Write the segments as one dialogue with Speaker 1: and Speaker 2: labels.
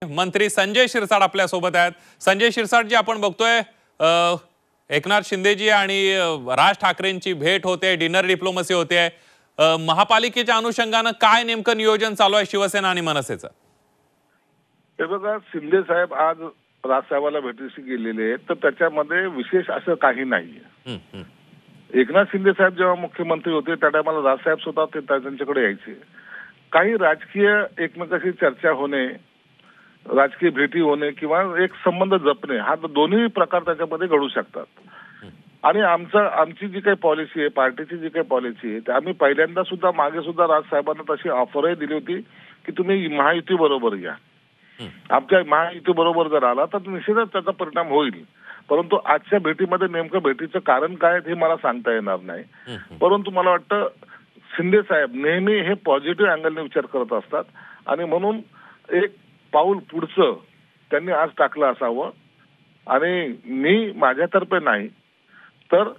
Speaker 1: मंत्री संजय शिरसाट आपल्या सोबत आहेत। संजय शिरसाट जी आपण बघतोय एकनाथ शिंदेजी आणि राज ठाकरेंची भेट होते, डिनर डिप्लोमसी होते। महापालिकेच्या अनुषंगाने काय नेमकं नियोजन चालू आहे शिवसेना आणि मनसेचं?
Speaker 2: हे बघा, शिंदे साहेब आज राजसाहेबाला भेटीशी गेलेले आहेत, तर त्याच्यामध्ये विशेष असं काही नाहीये। एकनाथ शिंदे साहेब जेव्हा मुख्यमंत्री होते त्या टायमाला राजसाहेब सुद्धा त्यांच्याकडे यायचे। काही राजकीय एकमेकांशी चर्चा होणे, राजकीय भेटी होणे किंवा एक संबंध जपणे, हा दोन्ही प्रकार त्याच्यामध्ये घडू शकतात। आणि आमची जी काही पॉलिसी आहे, पार्टीची जी काही पॉलिसी आहे, आम्ही पहिल्यांदा सुद्धा मागे सुद्धा राजसाहेबांना तशी ऑफरही दिली होती की तुम्ही महायुती बरोबर या। आमच्या महायुती बरोबर जर आला तर निश्चितच त्याचा परिणाम होईल। परंतु आजच्या भेटीमध्ये नेमकं भेटीचं कारण काय हे मला सांगता येणार नाही। परंतु मला वाटतं शिंदे साहेब नेहमी हे पॉझिटिव्ह अँगलने विचार करत असतात आणि म्हणून एक पाऊल पुढचं त्यांनी आज टाकलं असावं। आणि मी माझ्यातर्फे नाही तर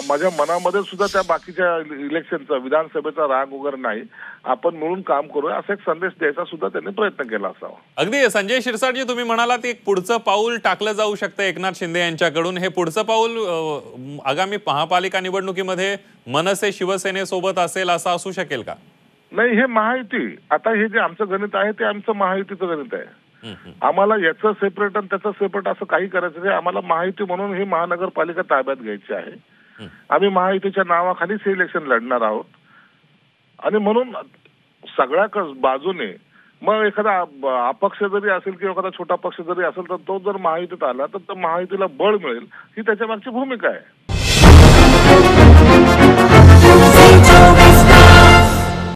Speaker 2: माझ्या मनामध्ये सुद्धा त्या बाकीच्या इलेक्शनचा, विधानसभेचा राग वगैरे नाही, आपण मिळून काम करूया असा एक संदेश द्यायचा सुद्धा त्यांनी प्रयत्न केला असावा।
Speaker 1: अगदी संजय शिरसाटजी, तुम्ही म्हणालात एक पुढचं पाऊल टाकलं जाऊ शकतं एकनाथ शिंदे यांच्याकडून। हे पुढचं पाऊल आगामी महापालिका निवडणुकीमध्ये मनसे शिवसेनेसोबत असेल असं असू शकेल का?
Speaker 2: नाही, हे महायुती, आता हे जे आमचं गणित आहे ते आमचं महायुतीचं गणित आहे। आम्हाला याचं सेपरेट आणि त्याचं सेपरेट असं काही करायचं नाही। आम्हाला महायुती म्हणून ही महानगरपालिका ताब्यात घ्यायची आहे। आम्ही महायुतीच्या नावाखालीच हे इलेक्शन लढणार आहोत। आणि म्हणून सगळ्या बाजूने मग एखादा अपक्ष जरी असेल किंवा एखादा छोटा पक्ष जरी असेल तर तो जर महायुतीत आला तर महायुतीला बळ मिळेल, ही त्याच्या मागची भूमिका आहे।